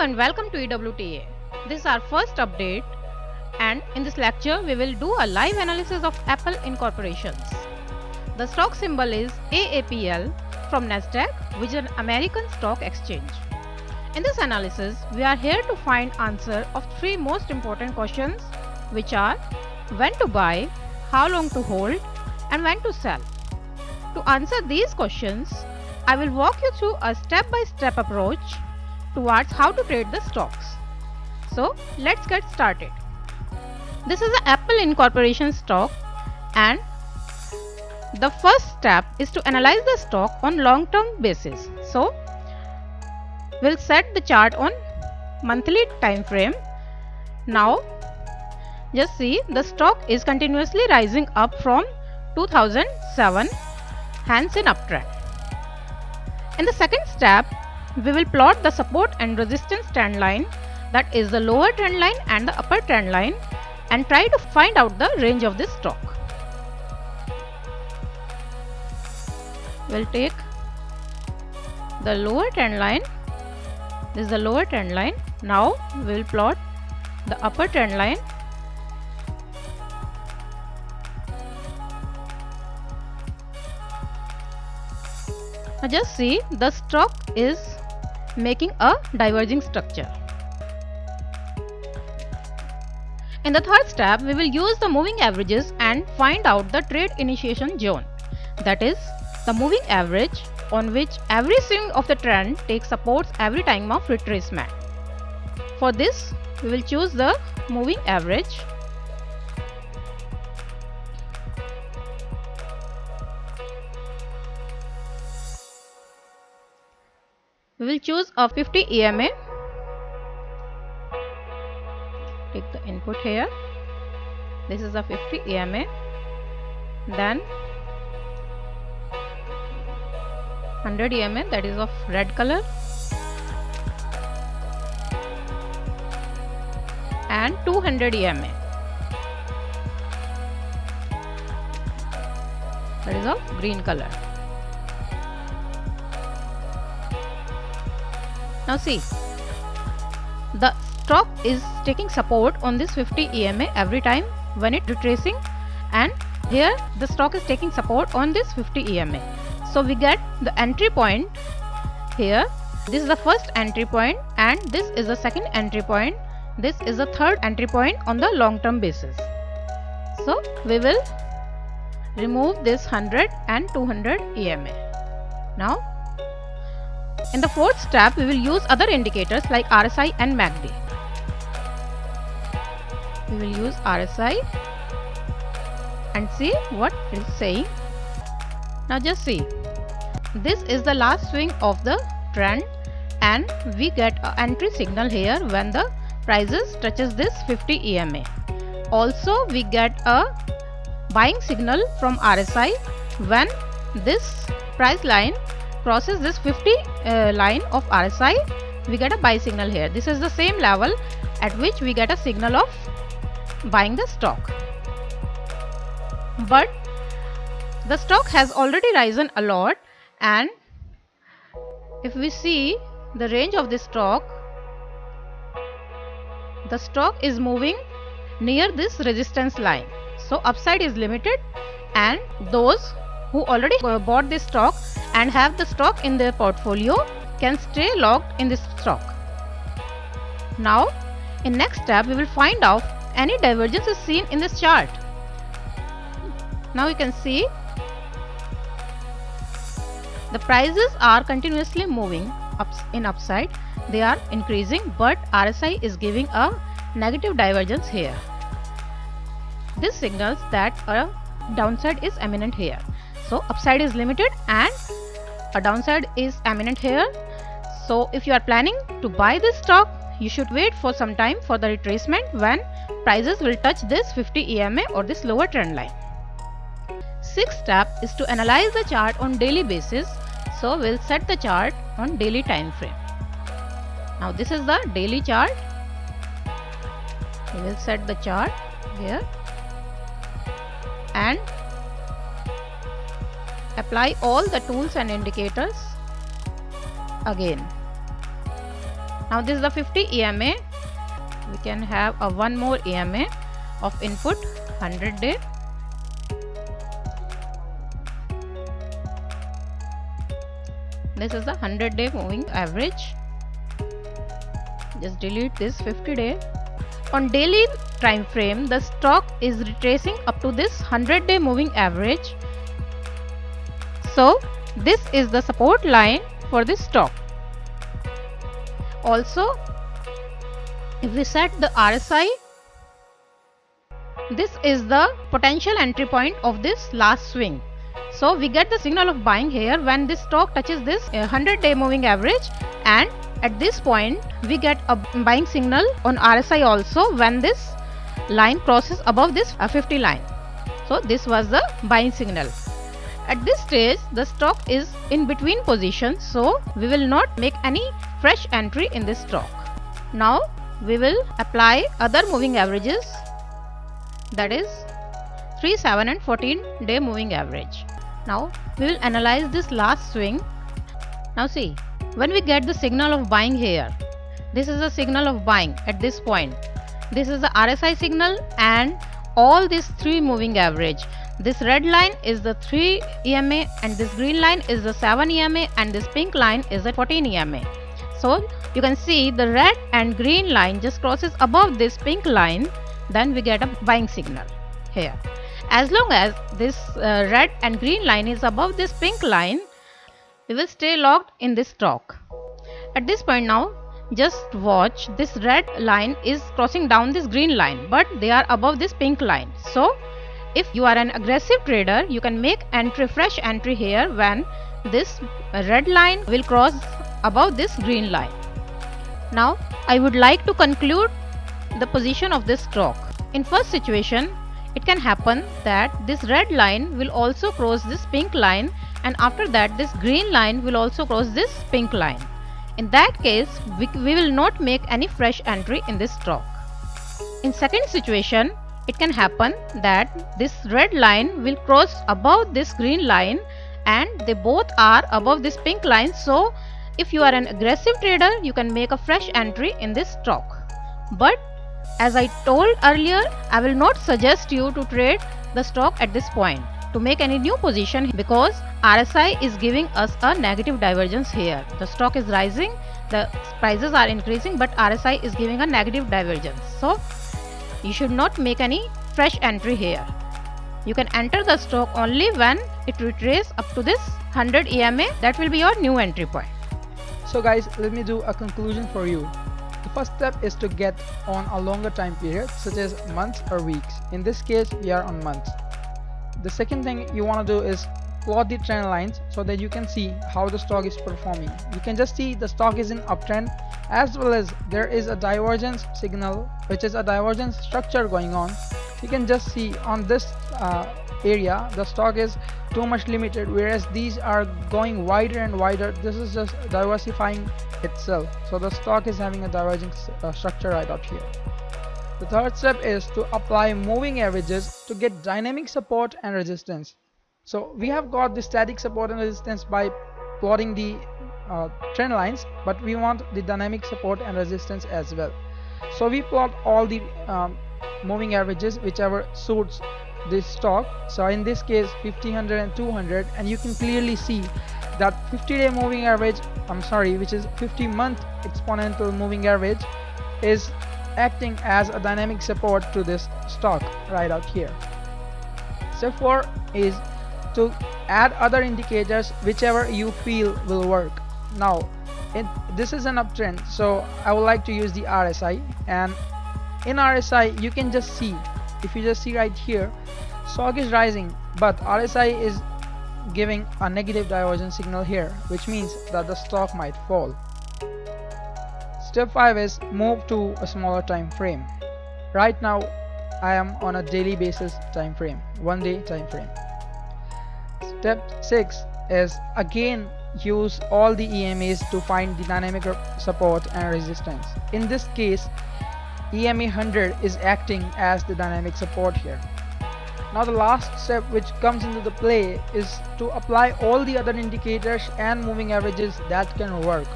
and welcome to EWTA. This is our first update, and in this lecture we will do a live analysis of Apple Incorporations. The stock symbol is AAPL from Nasdaq, which is an American stock exchange. In this analysis, we are here to find answer of three most important questions, which are when to buy, how long to hold, and when to sell. To answer these questions, I will walk you through a step-by-step approach towards how to trade the stocks. So let's get started. This is the Apple Incorporation stock, and the first step is to analyze the stock on long-term basis. So we'll set the chart on monthly time frame. Now just see, the stock is continuously rising up from 2007, hence in uptrend. In the second step, we will plot the support and resistance trend line, that is the lower trend line and the upper trend line, and try to find out the range of this stock. We'll take the lower trend line. This is the lower trend line. Now we will plot the upper trend line. Now just see, the stock is making a diverging structure. In the third step, we will use the moving averages and find out the trade initiation zone, that is the moving average on which every swing of the trend takes supports every time of retracement. For this, we will choose the moving average. We will choose a 50 EMA. Take the input here. This is a 50 EMA. Then 100 EMA, that is of red color, and 200 EMA, that is of green color. Now see, the stock is taking support on this 50 EMA every time when it retracing, and here the stock is taking support on this 50 EMA. So we get the entry point here. This is the first entry point, and this is the second entry point. This is the third entry point on the long term basis. So we will remove this 100 and 200 EMA. Now in the fourth step, we will use other indicators like RSI and MACD. We will use RSI and see what it is saying. Now just see, this is the last swing of the trend, and we get an entry signal here when the prices touches this 50 EMA. Also we get a buying signal from RSI when this price line crosses this 50 line of RSI. We get a buy signal here. This is the same level at which we get a signal of buying the stock. But the stock has already risen a lot, and if we see the range of this stock, the stock is moving near this resistance line. So upside is limited, and those who already bought this stock and have the stock in their portfolio can stay locked in this stock. Now in next step, we will find out any divergence is seen in this chart. Now you can see the prices are continuously moving up in upside. They are increasing, but RSI is giving a negative divergence here. This signals that a downside is imminent here. So upside is limited and a downside is imminent here. So if you are planning to buy this stock, you should wait for some time for the retracement when prices will touch this 50 EMA or this lower trend line. Sixth step is to analyze the chart on daily basis. So we'll set the chart on daily time frame. Now this is the daily chart. We will set the chart here and apply all the tools and indicators again. Now this is the 50 EMA. We can have a one more EMA of input 100 day. This is the 100-day moving average. Just delete this 50 day. On daily time frame, the stock is retracing up to this 100-day moving average. So this is the support line for this stock. Also, if we set the RSI, this is the potential entry point of this last swing. So we get the signal of buying here when this stock touches this 100-day moving average, and at this point we get a buying signal on RSI also when this line crosses above this 50 line. So this was the buying signal. At this stage the stock is in between positions, so we will not make any fresh entry in this stock. Now we will apply other moving averages, that is 3, 7 and 14-day moving average. Now we will analyze this last swing. Now see, when we get the signal of buying here, this is a signal of buying at this point. This is the RSI signal and all these three moving average. This red line is the 3 EMA and this green line is the 7 EMA and this pink line is the 14 EMA. So you can see the red and green line just crosses above this pink line, then we get a buying signal here. As long as this red and green line is above this pink line, we will stay locked in this stock. At this point now, just watch, this red line is crossing down this green line, but they are above this pink line. So if you are an aggressive trader, you can make fresh entry here when this red line will cross above this green line. Now I would like to conclude the position of this stock. In first situation, it can happen that this red line will also cross this pink line, and after that this green line will also cross this pink line. In that case, we will not make any fresh entry in this stock. In second situation, it can happen that this red line will cross above this green line and they both are above this pink line. So if you are an aggressive trader, you can make a fresh entry in this stock. But as I told earlier, I will not suggest you to trade the stock at this point to make any new position, because RSI is giving us a negative divergence here. The stock is rising, the prices are increasing, but RSI is giving a negative divergence. So you should not make any fresh entry here. You can enter the stock only when it retraces up to this 100 EMA. That will be your new entry point. So guys, let me do a conclusion for you. The first step is to get on a longer time period, such as months or weeks. In this case, we are on months. The second thing you want to do is plot the trend lines so that you can see how the stock is performing. You can just see the stock is in uptrend, as well as there is a divergence signal, which is a divergence structure going on. You can just see on this area the stock is too much limited, whereas these are going wider and wider. This is just diversifying itself, so the stock is having a divergence structure right out here. The third step is to apply moving averages to get dynamic support and resistance. So we have got the static support and resistance by plotting the trend lines, but we want the dynamic support and resistance as well. So we plot all the moving averages whichever suits this stock. So in this case 50, 100 and 200, and you can clearly see that 50-day moving average, which is 50-month exponential moving average, is acting as a dynamic support to this stock right out here. Step 4 is to add other indicators whichever you feel will work. Now this is an uptrend, so I would like to use the RSI, and in RSI you can just see, if you just see right here, stock is rising, but RSI is giving a negative divergence signal here, which means that the stock might fall. Step 5 is move to a smaller time frame. Right now I am on a daily basis time frame, 1 day time frame. Step 6 is again use all the EMAs to find the dynamic support and resistance. In this case, EMA 100 is acting as the dynamic support here. Now the last step which comes into the play is to apply all the other indicators and moving averages that can work.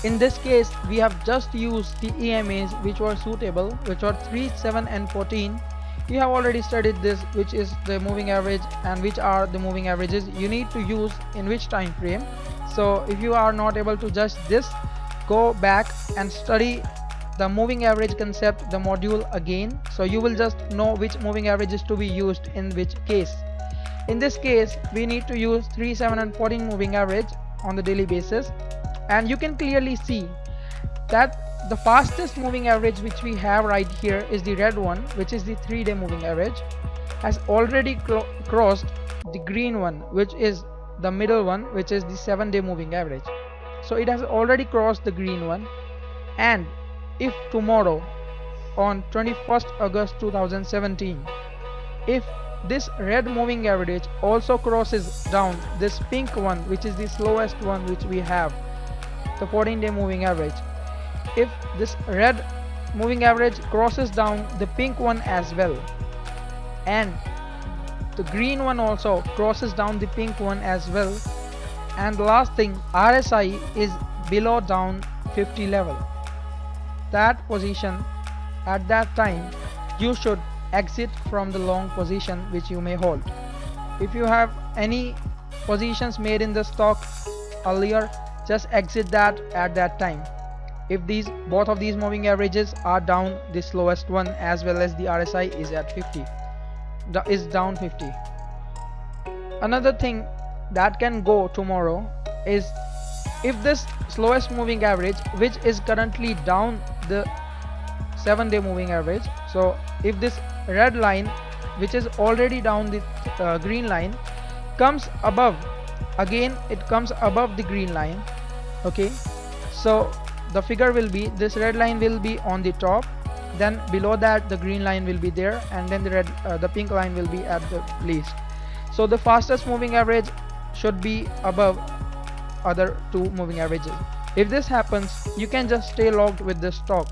In this case, we have just used the EMAs which were suitable, which are 3, 7 and 14. You have already studied this, which is the moving average and which are the moving averages you need to use in which time frame. So if you are not able to judge this, go back and study the moving average concept, the module again, so you will just know which moving average is to be used in which case. In this case, we need to use 3, 7 and 14 moving average on the daily basis, and you can clearly see that the fastest moving average which we have right here is the red one, which is the 3-day moving average, has already crossed the green one, which is the middle one, which is the 7-day moving average. So it has already crossed the green one, and if tomorrow on 21st August 2017, if this red moving average also crosses down this pink one, which is the slowest one which we have, the 14-day moving average, if this red moving average crosses down the pink one as well, and the green one also crosses down the pink one as well, and the last thing, RSI is below down 50 level, that position, at that time you should exit from the long position which you may hold. If you have any positions made in the stock earlier, just exit that at that time. If both of these moving averages are down, the slowest one as well as the RSI is at 50, is down 50. Another thing that can go tomorrow is if this slowest moving average, which is currently down the 7-day moving average, so if this red line, which is already down the green line, comes above, again it comes above the green line, okay, so the figure will be, this red line will be on the top, then below that the green line will be there, and then the pink line will be at the least. So the fastest moving average should be above other two moving averages. If this happens, you can just stay logged with this stock,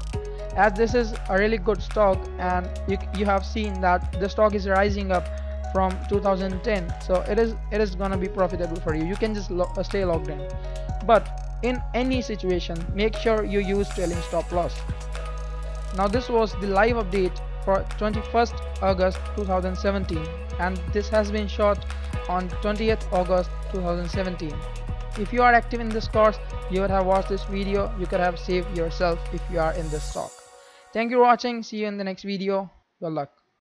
as this is a really good stock, and you have seen that the stock is rising up from 2010, so it is gonna be profitable for you. You can just stay logged in, but in any situation, make sure you use trailing stop loss. Now this was the live update for 21st August 2017, and this has been shot on 20th August 2017. If you are active in this course, you would have watched this video, you could have saved yourself if you are in this stock. Thank you for watching, see you in the next video, good luck.